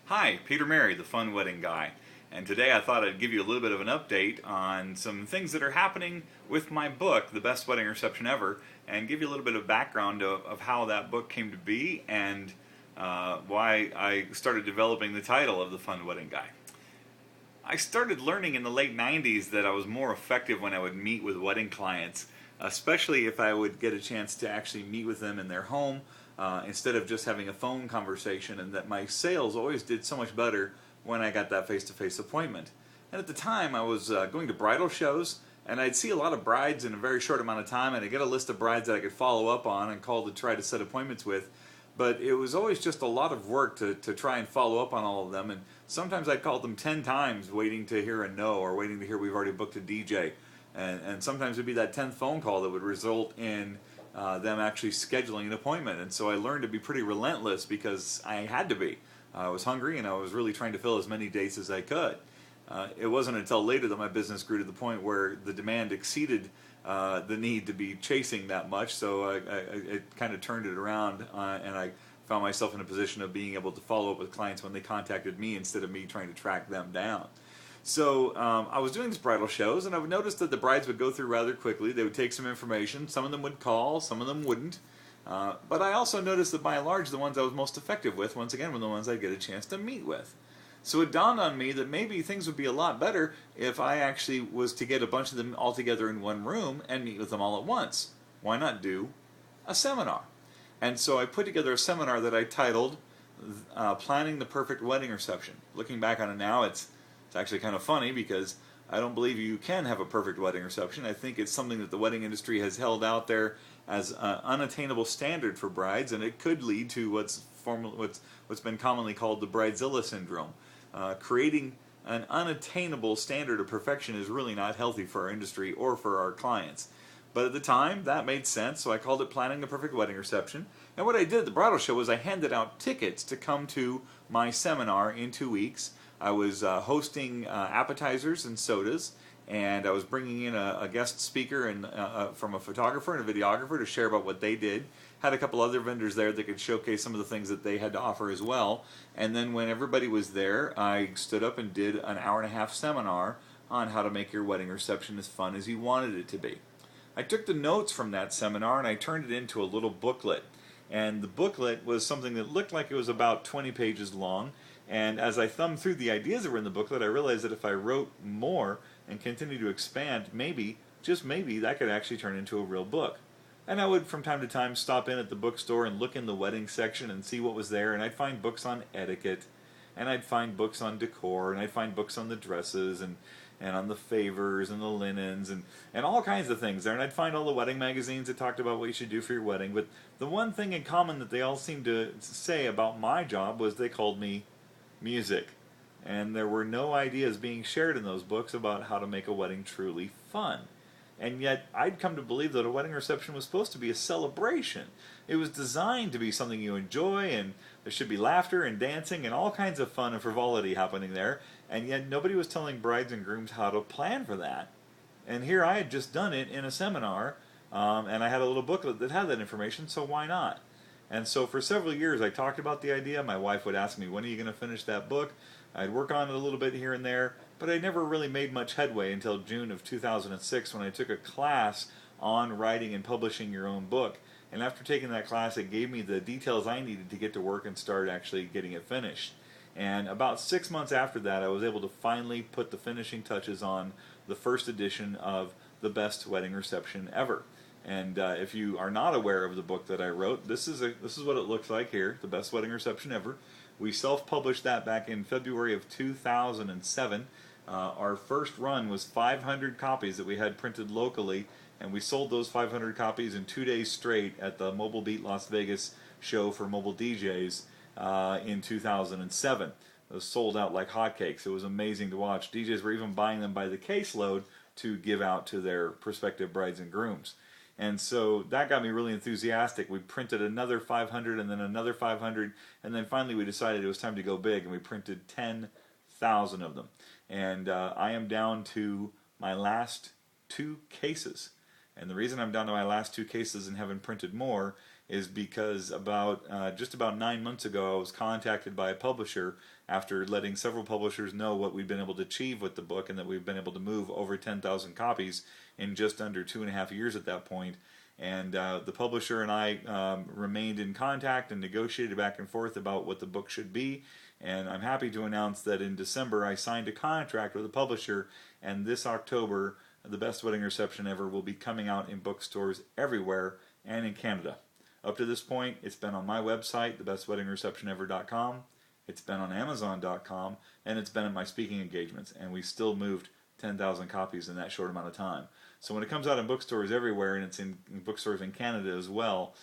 Hi, Peter Mary, the Fun Wedding Guy, and today I thought I'd give you a little bit of an update on some things that are happening with my book, The Best Wedding Reception Ever, and give you a little bit of background of how that book came to be and why I started developing the title of The Fun Wedding Guy. I started learning in the late 90s that I was more effective when I would meet with wedding clients, especially if I would get a chance to actually meet with them in their home instead of just having a phone conversation, and that my sales always did so much better when I got that face-to-face appointment. And at the time, I was going to bridal shows, and I'd see a lot of brides in a very short amount of time, and I'd get a list of brides that I could follow up on and call to try to set appointments with. But it was always just a lot of work to try and follow up on all of them, and sometimes I'd call them 10 times waiting to hear a no, or waiting to hear we've already booked a DJ. And sometimes it'd be that 10th phone call that would result in them actually scheduling an appointment. And so I learned to be pretty relentless because I had to be. I was hungry and I was really trying to fill as many dates as I could. It wasn't until later that my business grew to the point where the demand exceeded the need to be chasing that much, so it kind of turned it around, and I found myself in a position of being able to follow up with clients when they contacted me instead of me trying to track them down. So I was doing these bridal shows, and I would notice that the brides would go through rather quickly. They would take some information. Some of them would call, some of them wouldn't. But I also noticed that by and large, the ones I was most effective with, once again, were the ones I'd get a chance to meet with. So it dawned on me that maybe things would be a lot better if I actually was to get a bunch of them all together in one room and meet with them all at once. Why not do a seminar? And so I put together a seminar that I titled Planning the Perfect Wedding Reception. Looking back on it now, it's actually kind of funny because I don't believe you can have a perfect wedding reception. I think it's something that the wedding industry has held out there as an unattainable standard for brides, and it could lead to what's been commonly called the bridezilla syndrome. Creating an unattainable standard of perfection is really not healthy for our industry or for our clients. But at the time, that made sense, so I called it Planning the Perfect Wedding Reception. And what I did at the bridal show was I handed out tickets to come to my seminar in 2 weeks. I was hosting appetizers and sodas, and I was bringing in a guest speaker and from a photographer and a videographer to share about what they did. Had a couple other vendors there that could showcase some of the things that they had to offer as well. And then when everybody was there, I stood up and did an hour-and-a-half seminar on how to make your wedding reception as fun as you wanted it to be. I took the notes from that seminar and I turned it into a little booklet. And the booklet was something that looked like it was about 20 pages long. And as I thumbed through the ideas that were in the booklet, I realized that if I wrote more and continued to expand, maybe, just maybe, that could actually turn into a real book. And I would from time to time stop in at the bookstore and look in the wedding section and see what was there, and I'd find books on etiquette, and I'd find books on decor, and I'd find books on the dresses, and on the favors, and the linens, and all kinds of things there. And I'd find all the wedding magazines that talked about what you should do for your wedding. But the one thing in common that they all seemed to say about my job was they called me music. And there were no ideas being shared in those books about how to make a wedding truly fun. And yet, I'd come to believe that a wedding reception was supposed to be a celebration. It was designed to be something you enjoy, and there should be laughter and dancing and all kinds of fun and frivolity happening there. And yet, nobody was telling brides and grooms how to plan for that. And here I had just done it in a seminar, and I had a little booklet that had that information, so why not? And so for several years, I talked about the idea. My wife would ask me, when are you going to finish that book? I'd work on it a little bit here and there, but I never really made much headway until June of 2006 when I took a class on writing and publishing your own book. And after taking that class, it gave me the details I needed to get to work and start actually getting it finished. And about 6 months after that, I was able to finally put the finishing touches on the first edition of The Best Wedding Reception Ever. And if you are not aware of the book that I wrote, this is what it looks like here, The Best Wedding Reception Ever. We self-published that back in February of 2007. Our first run was 500 copies that we had printed locally, and we sold those 500 copies in 2 days straight at the Mobile Beat Las Vegas show for mobile DJs in 2007. Those sold out like hotcakes. It was amazing to watch. DJs were even buying them by the caseload to give out to their prospective brides and grooms. And so that got me really enthusiastic. We printed another 500 and then another 500, and then finally we decided it was time to go big, and we printed 10,000 of them. And I am down to my last 2 cases. And the reason I'm down to my last 2 cases and haven't printed more is because just about 9 months ago, I was contacted by a publisher after letting several publishers know what we'd been able to achieve with the book and that we've been able to move over 10,000 copies in just under 2.5 years at that point. And the publisher and I remained in contact and negotiated back and forth about what the book should be. And I'm happy to announce that in December I signed a contract with a publisher, and this October, The Best Wedding Reception Ever will be coming out in bookstores everywhere and in Canada. Up to this point, it's been on my website, thebestweddingreceptionever.com. It's been on Amazon.com, and it's been at my speaking engagements, and we still moved 10,000 copies in that short amount of time. So when it comes out in bookstores everywhere, and it's in bookstores in Canada as well,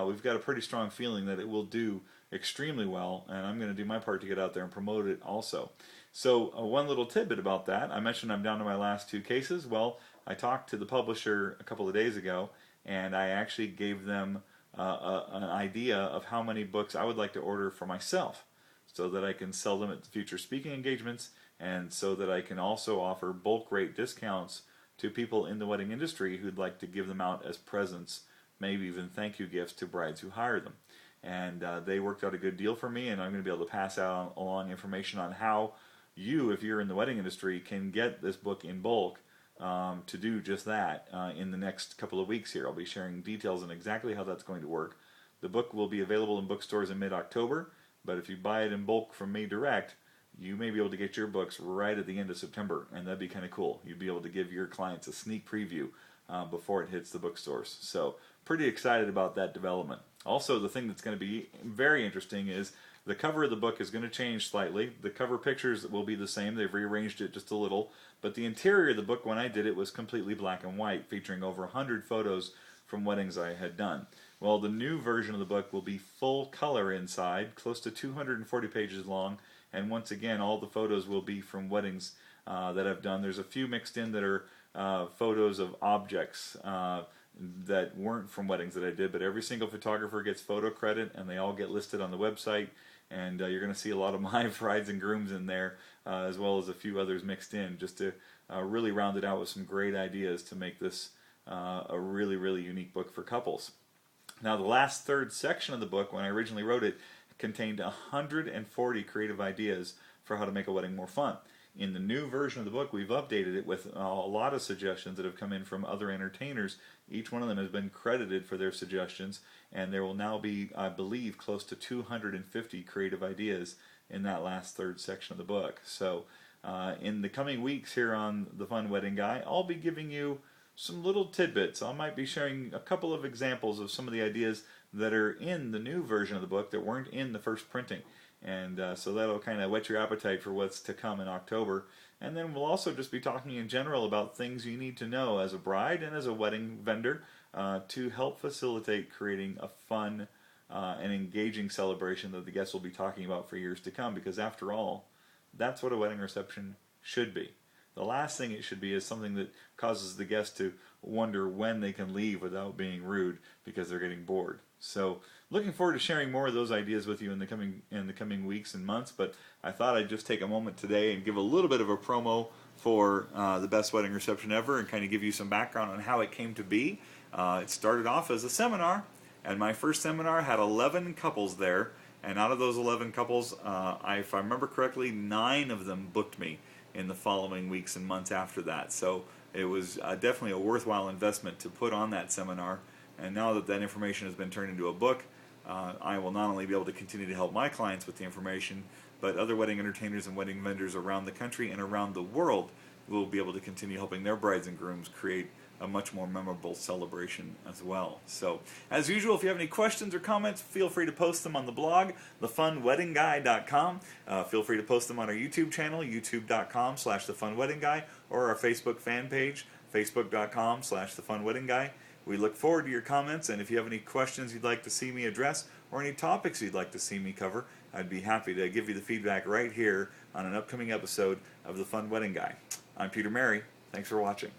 we've got a pretty strong feeling that it will do extremely well, and I'm going to do my part to get out there and promote it also. So one little tidbit about that, I mentioned I'm down to my last 2 cases. Well, I talked to the publisher a couple of days ago, and I actually gave them an idea of how many books I would like to order for myself so that I can sell them at future speaking engagements, and so that I can also offer bulk rate discounts to people in the wedding industry who'd like to give them out as presents, maybe even thank you gifts to brides who hire them. And they worked out a good deal for me, and I'm going to be able to pass out along information on how you, if you're in the wedding industry, can get this book in bulk to do just that in the next couple of weeks here. I'll be sharing details on exactly how that's going to work. The book will be available in bookstores in mid-October, but if you buy it in bulk from me direct, you may be able to get your books right at the end of September, and that'd be kind of cool. You'd be able to give your clients a sneak preview before it hits the bookstores. So pretty excited about that development. Also, the thing that's going to be very interesting is the cover of the book is going to change slightly. The cover pictures will be the same. They've rearranged it just a little, but the interior of the book, when I did it, was completely black and white, featuring over 100 photos from weddings I had done. Well, the new version of the book will be full color inside, close to 240 pages long, and once again, all the photos will be from weddings that I've done. There's a few mixed in that are photos of objects that weren't from weddings that I did, but every single photographer gets photo credit, and they all get listed on the website, and you're going to see a lot of my brides and grooms in there, as well as a few others mixed in, just to really round it out with some great ideas to make this a really, really unique book for couples. Now, the last third section of the book, when I originally wrote it, contained 140 creative ideas for how to make a wedding more fun. In the new version of the book, we've updated it with a lot of suggestions that have come in from other entertainers. Each one of them has been credited for their suggestions, and there will now be, I believe, close to 250 creative ideas in that last third section of the book. So in the coming weeks here on The Fun Wedding Guy, I'll be giving you some little tidbits. I might be sharing a couple of examples of some of the ideas that are in the new version of the book that weren't in the first printing. And so that'll kind of whet your appetite for what's to come in October. And then we'll also just be talking in general about things you need to know as a bride and as a wedding vendor to help facilitate creating a fun and engaging celebration that the guests will be talking about for years to come. Because after all, that's what a wedding reception should be. The last thing it should be is something that causes the guests to wonder when they can leave without being rude because they're getting bored. So looking forward to sharing more of those ideas with you in the coming weeks and months, but I thought I'd just take a moment today and give a little bit of a promo for the Best Wedding Reception Ever and kind of give you some background on how it came to be. It started off as a seminar, and my first seminar had 11 couples there, and out of those 11 couples, if I remember correctly, 9 of them booked me in the following weeks and months after that. So it was definitely a worthwhile investment to put on that seminar. And now that that information has been turned into a book, I will not only be able to continue to help my clients with the information, but other wedding entertainers and wedding vendors around the country and around the world will be able to continue helping their brides and grooms create a much more memorable celebration as well. So, as usual, if you have any questions or comments, feel free to post them on the blog, thefunweddingguy.com. Feel free to post them on our YouTube channel, youtube.com/thefunweddingguy, or our Facebook fan page, facebook.com/thefunweddingguy. We look forward to your comments, and if you have any questions you'd like to see me address or any topics you'd like to see me cover, I'd be happy to give you the feedback right here on an upcoming episode of The Fun Wedding Guy. I'm Peter Mary. Thanks for watching.